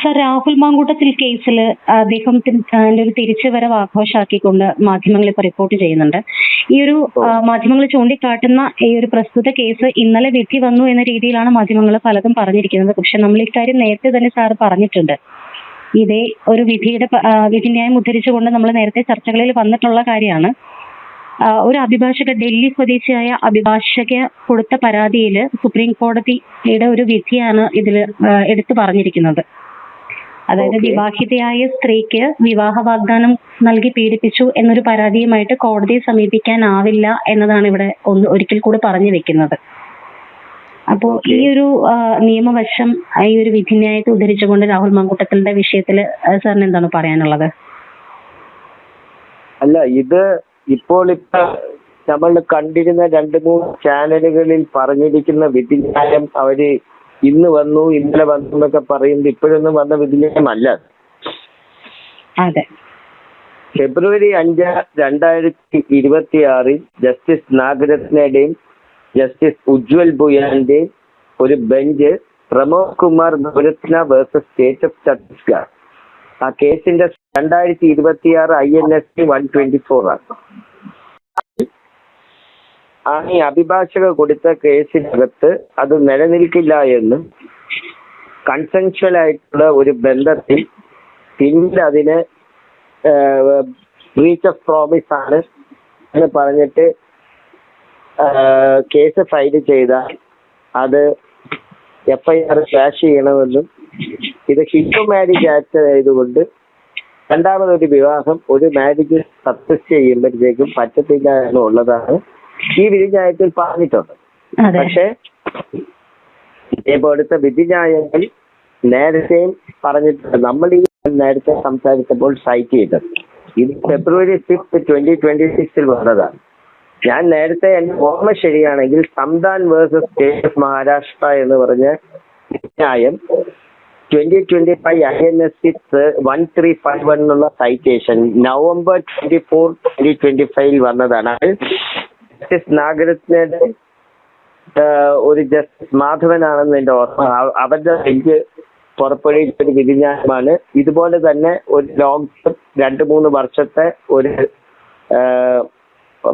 Sir, Rahul Mamkootathil കേസിൽ അദ്ദേഹത്തിന്റെ ഒരു തിരിച്ചുവരവ് ആഘോഷാക്കിക്കൊണ്ട് മാധ്യമങ്ങൾ ഇപ്പോൾ റിപ്പോർട്ട് ചെയ്യുന്നുണ്ട്. ഈ ഒരു മാധ്യമങ്ങൾ ചൂണ്ടിക്കാട്ടുന്ന ഈ ഒരു പ്രസ്തുത കേസ് ഇന്നലെ വിധി വന്നു എന്ന രീതിയിലാണ് മാധ്യമങ്ങൾ പലതും പറഞ്ഞിരിക്കുന്നത്. പക്ഷെ നമ്മൾ ഇക്കാര്യം നേരത്തെ തന്നെ സാർ പറഞ്ഞിട്ടുണ്ട്. ഇതേ ഒരു വിധിന്യായം ഉദ്ധരിച്ചുകൊണ്ട് നമ്മൾ നേരത്തെ ചർച്ചകളിൽ വന്നിട്ടുള്ള കാര്യമാണ്. ഒരു അഭിഭാഷക, ഡൽഹി സ്വദേശിയായ അഭിഭാഷക കൊടുത്ത പരാതിയിൽ സുപ്രീം കോടതിയുടെ ഒരു വിധിയാണ് ഇതിൽ എടുത്തു പറഞ്ഞിരിക്കുന്നത്. അതായത് വിവാഹിതയായ സ്ത്രീക്ക് വിവാഹ വാഗ്ദാനം നൽകി പീഡിപ്പിച്ചു എന്നൊരു പരാതിയുമായിട്ട് കോടതിയെ സമീപിക്കാനാവില്ല എന്നതാണ് ഇവിടെ ഒരിക്കൽ കൂടി പറഞ്ഞു വെക്കുന്നത്. അപ്പോ ഈ ഒരു നിയമവശം, ഈ ഒരു വിധിന്യായത്തെ ഉദ്ധരിച്ചുകൊണ്ട് രാഹുൽ മാങ്കൂട്ടത്തിന്റെ വിഷയത്തിൽ സാറിന് എന്താണ് പറയാനുള്ളത്? അല്ല, ഇത് ഇപ്പോൾ നമ്മൾ കണ്ടിരുന്ന 2-3 ചാനലുകളിൽ പറഞ്ഞിരിക്കുന്ന വിധിന്യായം അവര് ഇന്ന് വന്നു ഇന്നലെ വന്നു എന്നൊക്കെ പറയുന്നത് ഇപ്പോഴൊന്നും വന്ന വിധിന്യായമല്ല. ഫെബ്രുവരി 5, 2026 ജസ്റ്റിസ് നാഗരത്നയുടെയും ജസ്റ്റിസ് ഉജ്വൽ ബുയാന്റെയും ഒരു bench Pramod Kumar Navaratna versus state of Chhattisgarh, ആ കേസിന്റെ 2026 INSC 124 ആണ്. ഈ അഭിഭാഷക കൊടുത്ത കേസിനകത്ത് അത് നിലനിൽക്കില്ല എന്നും കൺസെൻഷ്വൽ ആയിട്ടുള്ള ഒരു ബന്ധത്തിൽ പിന്നീട് അതിന് ബ്രീച്ച് ഓഫ് പ്രോമിസ് ആണ് എന്ന് പറഞ്ഞിട്ട് കേസ് ഫയൽ ചെയ്താൽ അത് FIR ക്യാഷ് ചെയ്യണമെന്നും ഇത് ഹിന്ദു മാരേജ് ആക്ട് ആയതുകൊണ്ട് രണ്ടാമതൊരു വിവാഹം ഒരു മാരേജ് സക്സസ് ചെയ്യുമ്പോഴത്തേക്കും പറ്റത്തില്ല എന്നുള്ളതാണ് ഈ വിധിന്യായത്തിൽ പറഞ്ഞിട്ടുണ്ട്. പക്ഷെ ഇതേപോലത്തെ വിധിന്യായങ്ങൾ നേരത്തെയും പറഞ്ഞിട്ടുണ്ട്. നമ്മൾ ഈ നേരത്തെ സംസാരിച്ചപ്പോൾ സൈറ്റ് ചെയ്തത് ഇത് ഫെബ്രുവരി 5, 2026 വന്നതാണ്. ഞാൻ നേരത്തെ എന്റെ ഓർമ്മ ശരിയാണെങ്കിൽ സംധാൻ വേഴ്സസ് സ്റ്റേറ്റ് ഓഫ് മഹാരാഷ്ട്ര എന്ന് പറഞ്ഞ വിധിന്യായം 2025 INSC 1351 എന്നുള്ള സൈറ്റേഷൻ November 24, 2025 വന്നതാണ്. ജസ്റ്റിസ് നാഗരത്നയുടെ ഒരു ജസ്റ്റിസ് മാധവനാണെന്ന് എന്റെ ഓർമ്മ. അവരുടെ ബെഞ്ച് പുറപ്പെടുവിച്ച ഒരു വിധിന്യായമാണ്. ഇതുപോലെ തന്നെ ഒരു ലോങ് 2-3 വർഷത്തെ ഒരു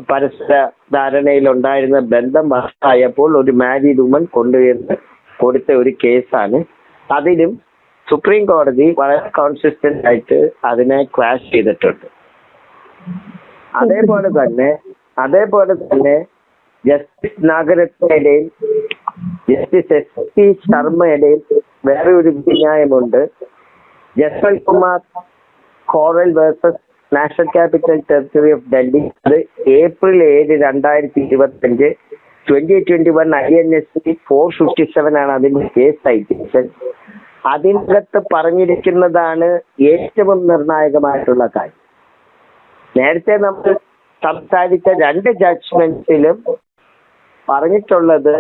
പരസ്പര ധാരണയിലുണ്ടായിരുന്ന ബന്ധം വർഷമായപ്പോൾ ഒരു മാരീഡ് വുമൻ കൊണ്ടുവന്ന് കൊടുത്ത ഒരു കേസാണ്. അതിലും സുപ്രീം കോടതി വളരെ കോൺസിസ്റ്റന്റ് ആയിട്ട് അതിനെ ക്വാഷ് ചെയ്തിട്ടുണ്ട്. അതേപോലെ തന്നെ ജസ്റ്റിസ് നാഗരത്നയുടെയും ജസ്റ്റിസ് SP ശർമ്മയുടെയും വേറെ ഒരു വിധിന്യായമുണ്ട്. Jaswant Kumar Koral versus national capital territory of Delhi. അത് April 7, 2025 2021 INSC 457 ആണ് അതിന്റെ കേസ് സൈറ്റേഷൻ. അതിനകത്ത് പറഞ്ഞിരിക്കുന്നതാണ് ഏറ്റവും നിർണായകമായിട്ടുള്ള കാര്യം. നേരത്തെ നമ്മൾ സംസാരിച്ച 2 ജഡ്ജ്മെന്റ്സിലും പറഞ്ഞിട്ടുള്ളത്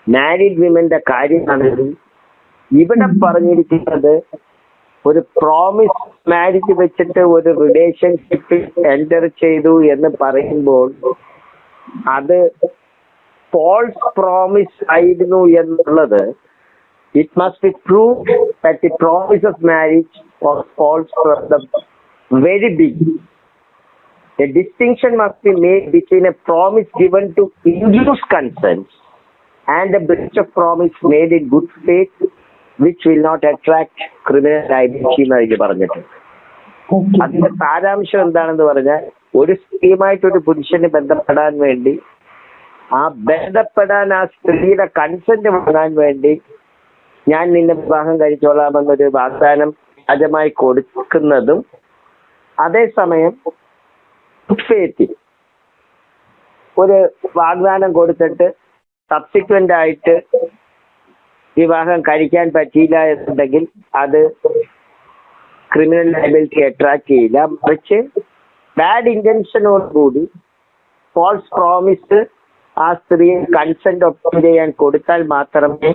മാരീഡ് വിമന്റെ കാര്യമാണെങ്കിൽ ഇവിടെ പറഞ്ഞിരിക്കുന്നത് ഒരു പ്രോമിസ് മാരേജ് വെച്ചിട്ട് ഒരു റിലേഷൻഷിപ്പിൽ എൻ്റർ ചെയ്തു എന്ന് പറയുമ്പോൾ അത് ഫോൾസ് പ്രോമിസ് ആയിരുന്നു എന്നുള്ളത് it must be proved that the promise of marriage was false from the very beginning. A distinction must be made between a promise given to induce consent and a breach of promise made in good faith which will not attract criminal liability എന്ന് പറഞ്ഞിട്ടുണ്ട്. അതിന്റെ സാരാംശം എന്താണെന്ന് പറഞ്ഞാൽ ഒരു സ്ത്രീയുമായിട്ടൊരു പുരുഷന് ബന്ധപ്പെടാൻ വേണ്ടി ആ സ്ത്രീയുടെ കൺസെന്റ് വാങ്ങാൻ വേണ്ടി ഞാൻ നിന്നെ വിവാഹം കഴിച്ചോളാമെന്നൊരു വാഗ്ദാനം വ്യാജമായി കൊടുക്കുന്നതും അതേസമയം ഒരു വാഗ്ദാനം കൊടുത്തിട്ട് സബ്സിക്വന്റ് ആയിട്ട് വിവാഹം കഴിക്കാൻ പറ്റിയില്ല എന്നുണ്ടെങ്കിൽ അത് ക്രിമിനൽ ലയബിലിറ്റി അട്രാക്ട് ചെയ്യില്ല. മറിച്ച് ബാഡ് ഇന്റൻഷനോടുകൂടി ഫോൾസ് പ്രോമിസ് ആ സ്ത്രീയെ കൺസെന്റ് ഒപ്റ്റെയിൻ ചെയ്യാൻ കൊടുത്താൽ മാത്രമേ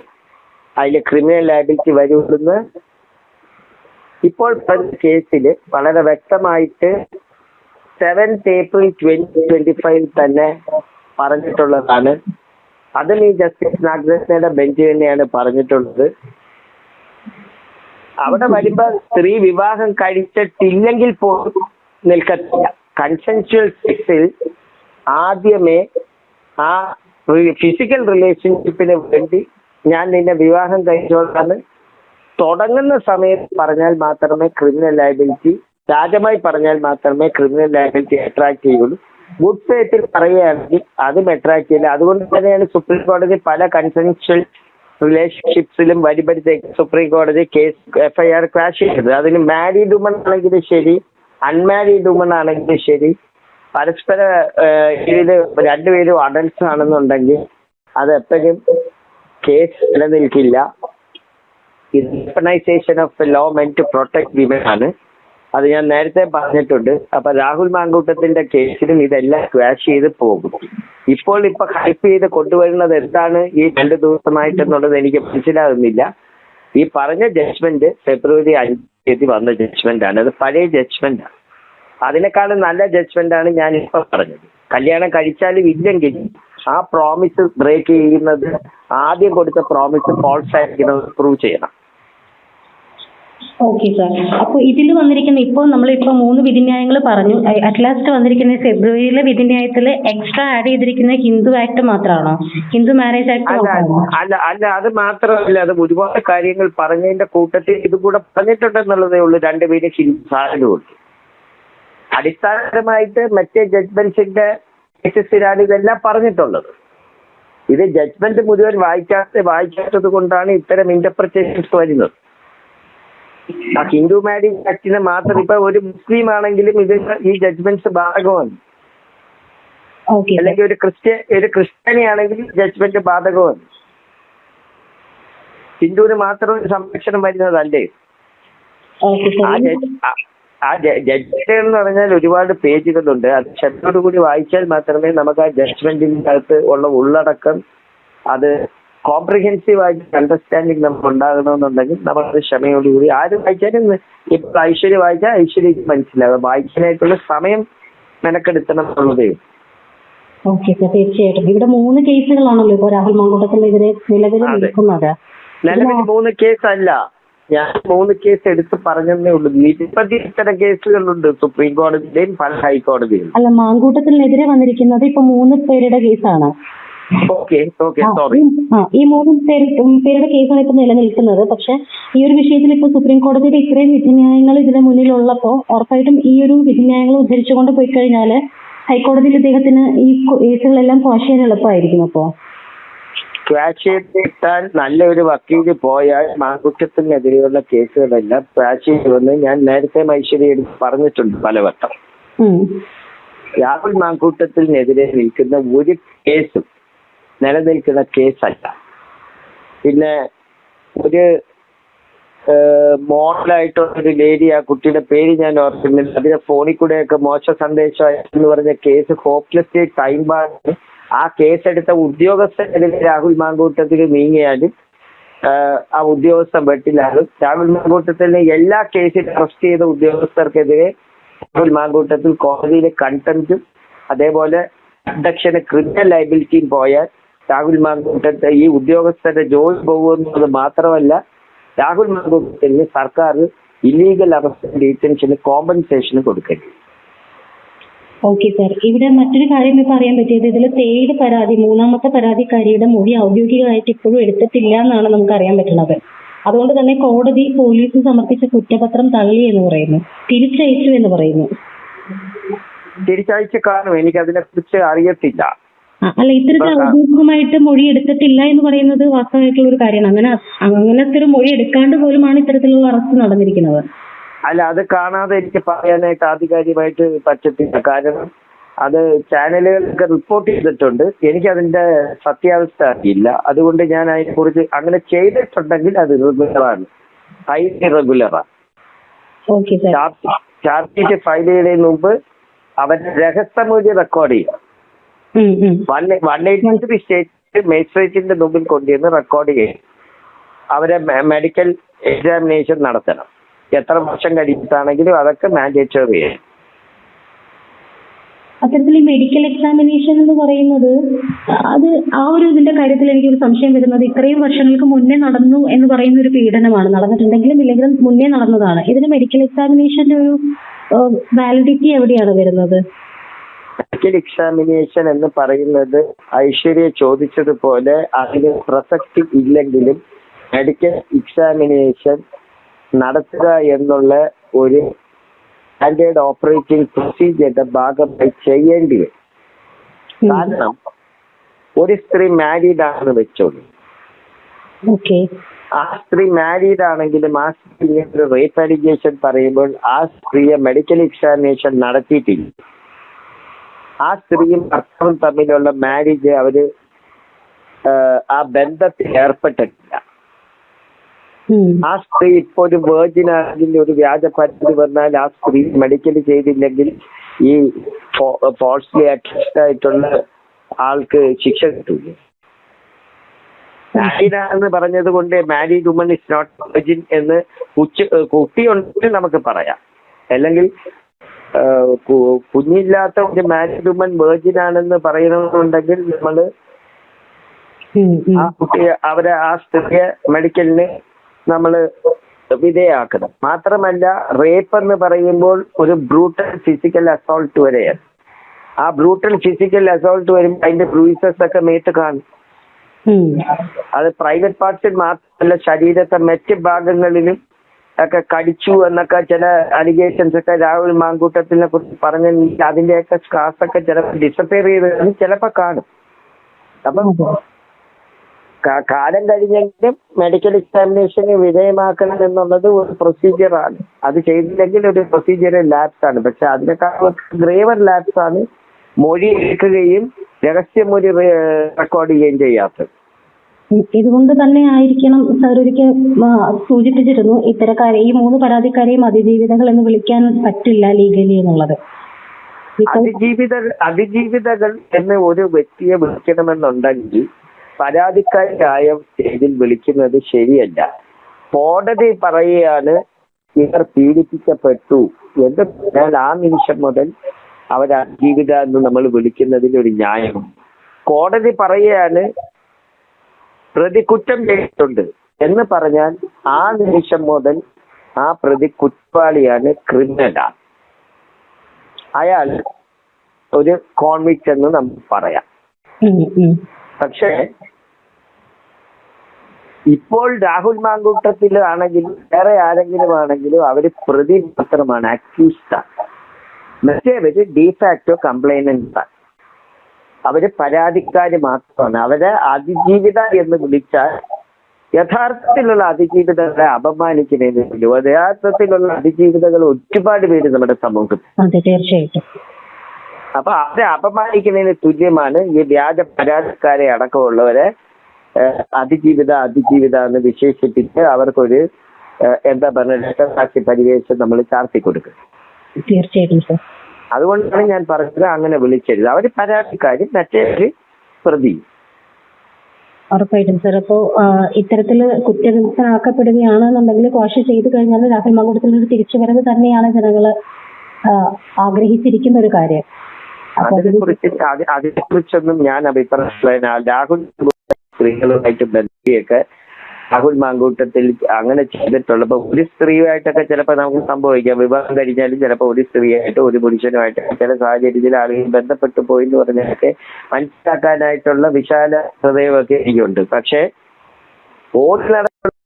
അതിൽ ക്രിമിനൽ ലയബിലിറ്റി വരുള്ളൂ. ഇപ്പോൾ പറഞ്ഞ കേസിൽ വളരെ വ്യക്തമായിട്ട് 7th April 2025 തന്നെ പറഞ്ഞിട്ടുള്ളതാണ്. അതും ഈ ജസ്റ്റിസ് നാഗരത്നയുടെ ബെഞ്ച് തന്നെയാണ് പറഞ്ഞിട്ടുള്ളത്. അവിടെ വരുമ്പോ സ്ത്രീ വിവാഹം കഴിച്ചിട്ടില്ലെങ്കിൽ പോലും നിൽക്കത്തില്ല. കൺസെൻഷ്വൽ സെക്സിൽ ആദ്യമേ ആ ഫിസിക്കൽ റിലേഷൻഷിപ്പിന് വേണ്ടി ഞാൻ നിന്നെ വിവാഹം കഴിച്ചോളാന്ന് തുടങ്ങുന്ന സമയത്ത് പറഞ്ഞാൽ മാത്രമേ ക്രിമിനൽ ലയബിലിറ്റി, വ്യാജമായി പറഞ്ഞാൽ മാത്രമേ ക്രിമിനൽ ലയബിലിറ്റി അട്രാക്ട് ചെയ്യുള്ളൂ. ഗുഡ് ഫെയ്ത്തിൽ പറയുകയാണെങ്കിൽ അതും അട്രാക്ട് ചെയ്യില്ല. അതുകൊണ്ട് തന്നെയാണ് സുപ്രീം കോടതി പല കൺസെൻഷ്വൽ റിലേഷൻഷിപ്സിലും വരുമ്പോഴത്തേക്ക് സുപ്രീം കോടതി കേസ് FIR ക്രാഷ് ചെയ്തത്. അതിന് മാരീഡ് വുമൺ ആണെങ്കിലും ശരി, അൺമാരീഡ് വുമൺ ആണെങ്കിലും ശരി, പരസ്പര ഇതിൽ രണ്ടുപേരും അഡൽട്സ് ആണെന്നുണ്ടെങ്കിൽ അത് എപ്പോഴും കേസ് നിലനിൽക്കില്ല. ഇത് weaponisation of law meant to protect women ആണ്. അത് ഞാൻ നേരത്തെ പറഞ്ഞിട്ടുണ്ട്. അപ്പൊ രാഹുൽ മാങ്കൂട്ടത്തിന്റെ കേസിലും ഇതെല്ലാം ക്വാഷ് ചെയ്ത് പോകും. ഇപ്പൊ ഹൈപ്പ് ചെയ്ത് കൊണ്ടുവരുന്നത് എന്താണ് ഈ 2 ദിവസമായിട്ടെന്നുള്ളത് എനിക്ക് മനസ്സിലാകുന്നില്ല. ഈ പറഞ്ഞ ജഡ്ജ്മെന്റ് ഫെബ്രുവരി 5 വന്ന ജഡ്ജ്മെന്റ് ആണ്. അത് പഴയ ജഡ്ജ്മെന്റ് ആണ്. അതിനേക്കാളും നല്ല ജഡ്ജ്മെന്റ് ആണ് ഞാൻ ഇപ്പൊ പറഞ്ഞത്. കല്യാണം കഴിച്ചാലും ഇല്ലെങ്കിൽ ആ പ്രോമിസ് ബ്രേക്ക് ചെയ്യുന്നത്, ആദ്യം കൊടുത്ത പ്രോമിസ് ഫോൾസ് ആയിരിക്കുന്നത് പ്രൂവ് ചെയ്യണം. Okay sir. അപ്പൊ ഇതിൽ വന്നിരിക്കുന്ന ഇപ്പോൾ നമ്മളിപ്പോ 3 വിധിന്യായങ്ങൾ പറഞ്ഞു. അറ്റ് ലാസ്റ്റ് വന്നിരിക്കുന്ന ഫെബ്രുവരിയിലെ വിധിന്യായത്തിൽ എക്സ്ട്രാ ആഡ് ചെയ്തിരിക്കുന്ന ഹിന്ദു ആക്ട് മാത്രമാണോ? ഹിന്ദു മാരേജ് ആക്ട് മാത്രമാണോ? അല്ല, അത് മാത്രമല്ല. അത് ഒരുപാട് കാര്യങ്ങൾ പറഞ്ഞതിന്റെ കൂട്ടത്തിൽ ഇത് കൂടെ പറഞ്ഞിട്ടുണ്ടെന്നുള്ളതേ ഉള്ളൂ. 2 പേര് ഹിന്ദു സാധനമുണ്ട്. അടിസ്ഥാനപരമായിട്ട് മറ്റേ ജഡ്ജ്മെന്റ്സിന്റെ കേസസിലാണ് ഇതെല്ലാം പറഞ്ഞിട്ടുള്ളത്. ഇത് ജഡ്ജ്മെന്റ് മുഴുവൻ വായിക്കാത്തത് കൊണ്ടാണ് ഇത്തരം ഇന്റർപ്രിറ്റേഷൻസ് വരുന്നത്. ആ ഹിന്ദു മാരേജ് ആക്ടിനെ മാത്രം ഇപ്പൊ ഒരു മുസ്ലിം ആണെങ്കിലും ഇത് ഈ ജഡ്ജ്മെന്റ്സ് ബാധകമാണ്. അല്ലെങ്കിൽ ഒരു ക്രിസ്ത്യാനി ആണെങ്കിലും ജഡ്ജ്മെന്റ് ബാധകമാണ്. ഹിന്ദുവിന് മാത്രം ഒരു സംരക്ഷണം വരുന്നതല്ലേ. ആ ജഡ്ജ്മെന്റ് എന്ന് പറഞ്ഞാൽ ഒരുപാട് പേജുകളുണ്ട്. അത് ക്ഷമയോടുകൂടി വായിച്ചാൽ മാത്രമേ നമുക്ക് ആ ജഡ്ജ്മെന്റിന്റെ അകത്ത് ഉള്ള ഉള്ളടക്കം, അത് കോംപ്രിഹെൻസീവ് ആയിട്ട് അണ്ടർസ്റ്റാൻഡിങ് നമുക്ക് ഉണ്ടാകണമെന്നുണ്ടെങ്കിൽ നമ്മളത് ക്ഷമയോടുകൂടി ആര് വായിച്ചാലും, ഇപ്പൊ ഐശ്വര്യ വായിച്ചാൽ ഐശ്വര്യക്ക് മനസ്സിലാകും. വായിക്കാനായിട്ടുള്ള സമയം മെനക്കെടുത്തണം എന്നുള്ളതേ. ഓക്കെ സാർ, തീർച്ചയായിട്ടും. ഇവിടെ 3 കേസുകളാണല്ലോ ഇപ്പോൾ രാഹുൽ മാങ്കൂട്ടത്തിനെതിരെ നിലവിൽ നിൽക്കുന്നത്. നിലവിൽ 3 കേസല്ല, ഞാൻ 3 കേസ് എടുത്ത് പറഞ്ഞതേ ഉള്ളൂ. നിരവധി ഇത്തരം കേസുകളുണ്ട് സുപ്രീം കോടതിയിലെയും പല ഹൈക്കോടതിയിലും. അല്ല, മാങ്കൂട്ടത്തിനെതിരെ വന്നിരിക്കുന്നത് ഇപ്പൊ 3 പേരുടെ കേസാണ്. Okay sorry. ഈ 3 പേരുടെ കേസാണ് ഇപ്പൊ നിലനിൽക്കുന്നത്. പക്ഷെ ഈ ഒരു വിഷയത്തിൽ ഇപ്പൊ സുപ്രീം കോടതിയുടെ ഇത്രയും വിധിന്യായങ്ങൾ ഇതിന് മുന്നിലുള്ളപ്പോ ഉറപ്പായിട്ടും ഈ ഒരു വിധിന്യായങ്ങൾ ഉദ്ധരിച്ചുകൊണ്ട് പോയി കഴിഞ്ഞാല് ഹൈക്കോടതിയിൽ ഇദ്ദേഹത്തിന് ഈ കേസുകളെല്ലാം ക്വാഷ് ചെയ്യാൻ എളുപ്പമായിരിക്കും. അപ്പോ ക്വാഷ് ചെയ്തിട്ടാൽ നല്ലൊരു വക്കീല് പോയാൽ മാങ്കൂട്ടത്തിനെതിരെയുള്ള കേസുകളെല്ലാം ക്വാഷ് ചെയ്യുമെന്ന് ഞാൻ നേരത്തെ ഐശ്വര്യ എടുത്ത് പറഞ്ഞിട്ടുണ്ട് പലവട്ടം. രാഹുൽ മാങ്കൂട്ടത്തിനെതിരെ നിൽക്കുന്ന ഒരു കേസും നിലനിൽക്കുന്ന കേസല്ല. പിന്നെ ഒരു മോഡലായിട്ടുള്ളൊരു ലേഡി, ആ കുട്ടിയുടെ പേര് ഞാൻ ഓർക്കുന്നില്ല, അതിന്റെ ഫോണിൽ കൂടെയൊക്കെ മോശ സന്ദേശമായെന്ന് പറഞ്ഞ കേസ് ഹോപ്പ്ലെസ്ലി ടൈം ബാണ്. ആ കേസെടുത്ത ഉദ്യോഗസ്ഥനെതിരെ രാഹുൽ മാങ്കൂട്ടത്തിൽ നീങ്ങിയാലും ആ ഉദ്യോഗസ്ഥൻ വെട്ടിലാകും. രാഹുൽ മാങ്കൂട്ടത്തിന് എല്ലാ കേസിലും അറസ്റ്റ് ചെയ്ത ഉദ്യോഗസ്ഥർക്കെതിരെ രാഹുൽ മാങ്കൂട്ടത്തിൽ കോടതിയിലെ കണ്ടംപ്റ്റും അതേപോലെ അബ്ഡക്ഷന് ക്രിമിനൽ ലയബിലിറ്റിയും പോയാൽ രാഹുൽ മാങ്കൂട്ടത്തെ ഈ ഉദ്യോഗസ്ഥരുടെ ജോലി പോകുന്നത് മാത്രമല്ല, രാഹുൽ മാങ്കൂട്ടത്തിന് സർക്കാർ ഇല്ലീഗൽ അറസ്റ്റ് ഡീറ്റൻഷന് കോമ്പൻസേഷൻ കൊടുക്കേണ്ടി. ഓക്കെ സാർ, ഇവിടെ മറ്റൊരു കാര്യം ഇപ്പൊ അറിയാൻ പറ്റിയത്, ഇതിൽ 3rd പരാതി, 3ാമത്തെ പരാതിക്കാരിയുടെ മൊഴി ഔദ്യോഗികമായിട്ട് ഇപ്പോഴും എടുത്തിട്ടില്ല എന്നാണ് നമുക്ക് അറിയാൻ പറ്റുന്നത്. അതുകൊണ്ട് തന്നെ കോടതി പോലീസ് സമർപ്പിച്ച കുറ്റപത്രം തള്ളി എന്ന് പറയുന്നു, തിരിച്ചയച്ചു എന്ന് പറയുന്നു. തിരിച്ചയച്ച കാരണം എനിക്ക് അതിനെ കുറിച്ച് അറിയത്തില്ല. അല്ല, ഇത്തരത്തിൽ ഔദ്യോഗികമായിട്ട് മൊഴി എടുത്തിട്ടില്ല എന്ന് പറയുന്നത് വാസ്തവമായിട്ടുള്ള ഒരു കാര്യമാണ്. അങ്ങനത്തെ ഒരു മൊഴി എടുക്കാണ്ട് പോലുമാണ് ഇത്തരത്തിലുള്ള അറസ്റ്റ് നടന്നിരിക്കുന്നത്. അല്ല, അത് കാണാതെ എനിക്ക് പറയാനായിട്ട് ആധികാരികമായിട്ട് പറ്റത്തില്ല. കാരണം അത് ചാനലുകളൊക്കെ റിപ്പോർട്ട് ചെയ്തിട്ടുണ്ട്. എനിക്ക് അതിന്റെ സത്യാവസ്ഥ അറിയില്ല. അതുകൊണ്ട് ഞാൻ അതിനെക്കുറിച്ച്, അങ്ങനെ ചെയ്തിട്ടുണ്ടെങ്കിൽ അത് ഇറഗുലറാണ്, ഹൈലി ഇറഗുലറാണ്. ചാർജ് ഷീറ്റ് ഫയൽ ചെയ്യുന്നതിന് മുമ്പ് അവരുടെ രഹസ്യമൊഴി റെക്കോർഡ് ചെയ്യും. 183 സ്റ്റേറ്റ് മജിസ്ട്രേറ്റിന്റെ മുമ്പിൽ കൊണ്ടുവന്ന് റെക്കോർഡ് ചെയ്യും. അവരെ മെഡിക്കൽ എക്സാമിനേഷൻ നടത്തണം. എത്ര വർഷം കഴിച്ചിട്ടാണെങ്കിലും അതൊക്കെ മാൻഡേറ്ററി ചെയ്യും. അത്തരത്തിൽ ഈ മെഡിക്കൽ എക്സാമിനേഷൻ എന്ന് പറയുന്നത് അത് ആ ഒരു ഇതിന്റെ കാര്യത്തിൽ എനിക്കൊരു സംശയം വരുന്നത് ഇത്രയും വർഷങ്ങൾക്ക് മുന്നേ നടന്നു എന്ന് പറയുന്ന ഒരു പീഡനമാണ്. നടന്നിട്ടുണ്ടെങ്കിലും ഇല്ലെങ്കിലും മുന്നേ നടന്നതാണ്. ഇതിന് മെഡിക്കൽ എക്സാമിനേഷന്റെ ഒരു വാലിഡിറ്റി എവിടെയാണ് വരുന്നത്? മെഡിക്കൽ എക്സാമിനേഷൻ എന്ന് പറയുന്നത് ഐശ്വര്യ ചോദിച്ചതുപോലെ അതിന് പ്രസക്തി ഇല്ലെങ്കിലും മെഡിക്കൽ എക്സാമിനേഷൻ നടത്തുക എന്നുള്ള ഒരു സ്റ്റാൻഡേർഡ് ഓപ്പറേറ്റിംഗ് പ്രൊസീജിയറുടെ ഭാഗമായി ചെയ്യേണ്ടി വരും. കാരണം ഒരു സ്ത്രീ മാരീഡ് ആണെന്ന് വെച്ചോളൂ. ആ സ്ത്രീ മാരീഡ് ആണെങ്കിലും ആ സ്ത്രീ ഒരു റേപ്പ് അലിഗേഷൻ പറയുമ്പോൾ ആ സ്ത്രീയെ മെഡിക്കൽ എക്സാമിനേഷൻ നടത്തിയിട്ടില്ല. ആ സ്ത്രീയും ഭർത്താവും തമ്മിലുള്ള മാരേജ് അവര് ആ ബന്ധത്തിൽ ഏർപ്പെട്ടിട്ടില്ല. ആ സ്ത്രീ ഇപ്പോൾ ഒരു വേർജിൻ ആണെങ്കിൽ ഒരു വ്യാജ പരാതി വന്നാൽ ആ സ്ത്രീ മെഡിക്കൽ ചെയ്തില്ലെങ്കിൽ ഈ ഫോൾസ്ലി അക്യൂസ്ഡ് ആയിട്ടുള്ള ആൾക്ക് ശിക്ഷ കിട്ടൂല. മാരീഡ് ആണെന്ന് പറഞ്ഞത് കൊണ്ട് married woman is not virgin എന്ന് കുട്ടിയുണ്ടെങ്കിൽ നമുക്ക് പറയാം. അല്ലെങ്കിൽ കുഞ്ഞില്ലാത്ത ഒരു മാരീഡ് വുമൺ വെർജിൻ ആണെന്ന് പറയണമെന്നുണ്ടെങ്കിൽ നമ്മള് ആ കുട്ടിയെ ആ സ്ത്രീയെ മെഡിക്കലിന് നമ്മള് വിധേയാക്കണം. മാത്രമല്ല റേപ്പ് എന്ന് പറയുമ്പോൾ ഒരു ബ്രൂട്ടൽ ഫിസിക്കൽ അസോൾട്ട് വരെയാണ്. ആ ബ്രൂട്ടൽ ഫിസിക്കൽ അസോൾട്ട് വരുമ്പോൾ അതിന്റെ ബ്രൂയിസസ് ഒക്കെ മേത്ത് കാണും. അത് പ്രൈവറ്റ് പാർട്സിൽ മാത്രമല്ല ശരീരത്തെ മറ്റ് ഭാഗങ്ങളിലും ഒക്കെ കടിച്ചു എന്നൊക്കെ ചില അലിഗേഷൻസ് ഒക്കെ രാഹുൽ മാങ്കൂട്ടത്തിനെ കുറിച്ച് പറഞ്ഞെങ്കിൽ അതിന്റെയൊക്കെ സ്കാർസ് ഒക്കെ ചിലപ്പോൾ ഡിസപ്പിയർ ചെയ്ത് ചിലപ്പോൾ കാണും. അപ്പം കാലം കഴിഞ്ഞെങ്കിലും മെഡിക്കൽ എക്സാമിനേഷന് വിധേയമാക്കണം എന്നുള്ളത് ഒരു പ്രൊസീജിയറാണ്. അത് ചെയ്തില്ലെങ്കിൽ ഒരു പ്രൊസീജിയർ ലാപ്സ് ആണ്. പക്ഷെ അതിനേക്കാൾ ഗ്രേവർ ലാപ്സ് ആണ് മൊഴി എടുക്കുകയും രഹസ്യമൊഴി റെക്കോർഡ് ചെയ്യുകയും ചെയ്യാത്തത്. ഇതുകൊണ്ട് തന്നെ ആയിരിക്കണം സാർ ഒരിക്കൽ സൂചിപ്പിച്ചിരുന്നു ഇത്തരക്കാരെ ഈ 3 പരാതിക്കാരെയും അതിജീവിതകൾ എന്ന് വിളിക്കാൻ പറ്റില്ല ലീഗലി എന്നുള്ളത്. അതിജീവിതകൾ എന്ന് ഒരു വ്യക്തിയെ വിളിക്കണമെന്നുണ്ടെങ്കിൽ പരാതിക്കാരായ സ്റ്റേജിൽ വിളിക്കുന്നത് ശരിയല്ല. കോടതി പറയുകയാണ് ഇവർ പീഡിപ്പിക്കപ്പെട്ടു എന്ന് പറഞ്ഞാൽ ആ നിമിഷം മുതൽ അവർ അതിജീവിത എന്ന് നമ്മൾ വിളിക്കുന്നതിന് ഒരു ന്യായമുണ്ട്. കോടതി പറയുകയാണ് പ്രതി കുറ്റം ചെയ്തിട്ടുണ്ട് എന്ന് പറഞ്ഞാൽ ആ നിമിഷം മുതൽ ആ പ്രതി കുറ്റവാളിയാണ്, ക്രിമിനലാണ്, അയാൾ ഒരു കോൺവിക്റ്റ് എന്ന് നമുക്ക് പറയാം. പക്ഷേ ഇപ്പോൾ രാഹുൽ മാങ്കൂട്ടത്തിലാണെങ്കിലും വേറെ ആരെങ്കിലും ആണെങ്കിലും അവര് പ്രതി മാത്രമാണ്, അക്യൂസ്ഡാണ്. മറ്റേവര് ഡിഫാക്ടോ കംപ്ലൈനന്റ് ആണ്. അവര് പരാതിക്കാര് മാത്രമാണ്. അവരെ അതിജീവിത എന്ന് വിളിച്ചാൽ യഥാർത്ഥത്തിലുള്ള അതിജീവിതകളെ അപമാനിക്കുന്നതിനും യഥാർത്ഥത്തിലുള്ള അതിജീവിതകൾ ഒരുപാട് പേര് നമ്മുടെ സമൂഹത്തിൽ. തീർച്ചയായിട്ടും. അപ്പൊ അവരെ അപമാനിക്കുന്നതിന് തുല്യമാണ് ഈ വ്യാജ പരാതിക്കാരെ അടക്കമുള്ളവരെ അതിജീവിത എന്ന് വിശേഷിപ്പിച്ച് അവർക്കൊരു എന്താ പറയുക രക്തസാക്ഷി പരിവേഷം നമ്മൾ ചാർത്തി കൊടുക്കുക. തീർച്ചയായിട്ടും സർ. അതുകൊണ്ടാണ് ഞാൻ പറഞ്ഞത് അങ്ങനെ വിളിച്ചത്. അവര് പരാതിക്കാര് മറ്റേ പ്രതി. ഉറപ്പായിട്ടും സർ. അപ്പോ ഇത്തരത്തില് കുറ്റവിമുക്തനാക്കപ്പെടുകയാണെന്നുണ്ടെങ്കിൽ ക്വാഷ് ചെയ്ത് കഴിഞ്ഞാൽ രാഹുൽ മാങ്കൂട്ടത്തിൽ ഒരു തിരിച്ചുവരവ് തന്നെയാണ് ജനങ്ങള് ആഗ്രഹിച്ചിരിക്കുന്ന ഒരു കാര്യം. അതിനെക്കുറിച്ചൊന്നും ഞാൻ അഭിപ്രായം രാഹുൽ സ്ത്രീകളുമായിട്ട് ബന്ധിയൊക്കെ രാഹുൽ മാങ്കൂട്ടത്തിൽ അങ്ങനെ ചെയ്തിട്ടുള്ളപ്പോൾ ഒരു സ്ത്രീയുമായിട്ടൊക്കെ ചിലപ്പോൾ നമുക്ക് സംഭവിക്കാം. വിവാഹം കഴിഞ്ഞാലും ചിലപ്പോൾ ഒരു സ്ത്രീയായിട്ട് ഒരു പുരുഷനുമായിട്ട് ചില സാഹചര്യത്തിൽ ആളുകൾ ബന്ധപ്പെട്ടു പോയി എന്ന് പറഞ്ഞൊക്കെ മനസ്സിലാക്കാനായിട്ടുള്ള വിശാല ഹൃദയമൊക്കെ എനിക്കുണ്ട്. പക്ഷേ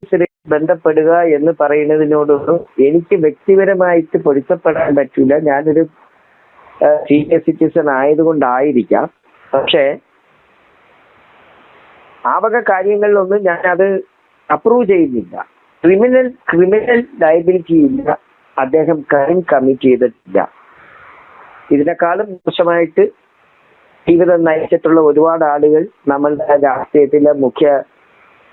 സ്ത്രീ ബന്ധപ്പെടുക എന്ന് പറയുന്നതിനോടൊന്നും എനിക്ക് വ്യക്തിപരമായിട്ട് പൊരുത്തപ്പെടാൻ പറ്റില്ല. ഞാനൊരു സീനിയർ സിറ്റിസൺ ആയതുകൊണ്ടായിരിക്കാം. പക്ഷേ ആ വക കാര്യങ്ങളിലൊന്നും ഞാനത് അപ്രൂവ് ചെയ്യുന്നില്ല. ക്രിമിനൽ ലയബിലിറ്റി ഇല്ല. അദ്ദേഹം ക്രൈം കമ്മിറ്റ് ചെയ്തിട്ടില്ല. ഇതിനേക്കാളും മോശമായിട്ട് ജീവിതം നയിച്ചിട്ടുള്ള ഒരുപാട് ആളുകൾ നമ്മളുടെ രാഷ്ട്രീയത്തിലെ മുഖ്യ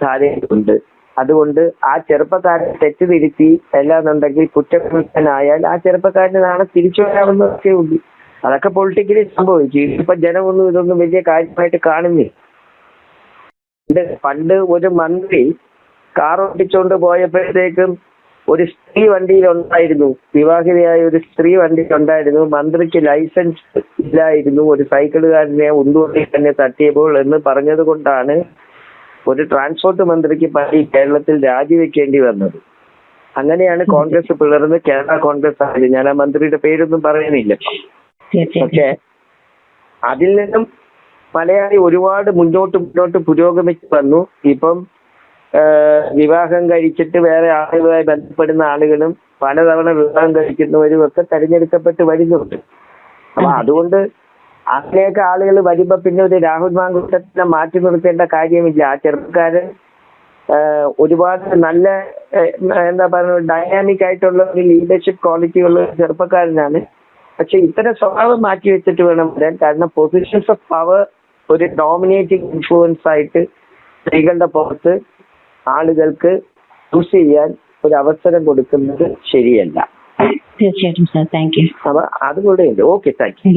ധാരയിലുണ്ട്. അതുകൊണ്ട് ആ ചെറുപ്പക്കാരനെ തെറ്റിതിരുത്തി എല്ലാന്നുണ്ടെങ്കിൽ കുറ്റകൃത്യനായാൽ ആ ചെറുപ്പക്കാരന് നാളെ തിരിച്ചു വരാവുന്നതൊക്കെ ഉണ്ട്. അതൊക്കെ പൊളിറ്റിക്കലി സംഭവിച്ചു. ഇപ്പൊ ജനമൊന്നും ഇതൊന്നും വലിയ കാര്യമായിട്ട് കാണുന്നില്ല. പണ്ട് ഒരു മന്ത്രി കാർ ഓടിച്ചോണ്ട് പോയപ്പോഴത്തേക്കും ഒരു സ്ത്രീ വണ്ടിയിലുണ്ടായിരുന്നു, വിവാഹിതയായ ഒരു സ്ത്രീ വണ്ടിയിലുണ്ടായിരുന്നു, മന്ത്രിക്ക് ലൈസൻസ് ഇല്ലായിരുന്നു, ഒരു സൈക്കിളുകാരനെ ഉന്തുവണ്ടി തന്നെ തട്ടിയപ്പോൾ എന്ന് പറഞ്ഞത് കൊണ്ടാണ് ഒരു ട്രാൻസ്പോർട്ട് മന്ത്രിക്ക് പണി കേരളത്തിൽ രാജിവെക്കേണ്ടി വന്നത്. അങ്ങനെയാണ് കോൺഗ്രസ് പിളർന്ന് കേരള കോൺഗ്രസ് ആയത്. ഞാൻ ആ മന്ത്രിയുടെ പേരൊന്നും പറയുന്നില്ല. പക്ഷേ അതിൽ നിന്നും മലയാളി ഒരുപാട് മുന്നോട്ട് പുരോഗമിച്ച് വന്നു. ഇപ്പം വിവാഹം കഴിച്ചിട്ട് വേറെ ആളുകളുമായി ബന്ധപ്പെടുന്ന ആളുകളും പലതവണ വിവാഹം കഴിക്കുന്നവരും ഒക്കെ തെരഞ്ഞെടുക്കപ്പെട്ട് വരുന്നുണ്ട്. അപ്പൊ അതുകൊണ്ട് അങ്ങനെയൊക്കെ ആളുകൾ വരുമ്പോ പിന്നെ ഒരു രാഹുൽ മാങ്കൂട്ടത്തിനെ മാറ്റി നിർത്തേണ്ട കാര്യമില്ല. ആ ചെറുപ്പക്കാരൻ ഒരുപാട് നല്ല എന്താ പറയുക ഡൈനാമിക് ആയിട്ടുള്ള ഒരു ലീഡർഷിപ്പ് ക്വാളിറ്റി ഉള്ള ചെറുപ്പക്കാരനാണ്. പക്ഷെ ഇത്തരം സ്വഭാവം മാറ്റി വെച്ചിട്ട് വേണം വരാൻ. കാരണം പൊസിഷൻസ് ഓഫ് പവർ ഒരു ഡോമിനേറ്റിംഗ് ഇൻഫ്ലുവൻസ് ആയിട്ട് സ്ത്രീകളുടെ പുറത്ത് ആളുകൾക്ക് യൂസ് ചെയ്യാൻ ഒരു അവസരം കൊടുക്കുന്നത് ശരിയല്ല. തീർച്ചയായിട്ടും സാർ, താങ്ക് യു. അപ്പൊ അതുകൂടെ ഉണ്ട്. Okay, thank you.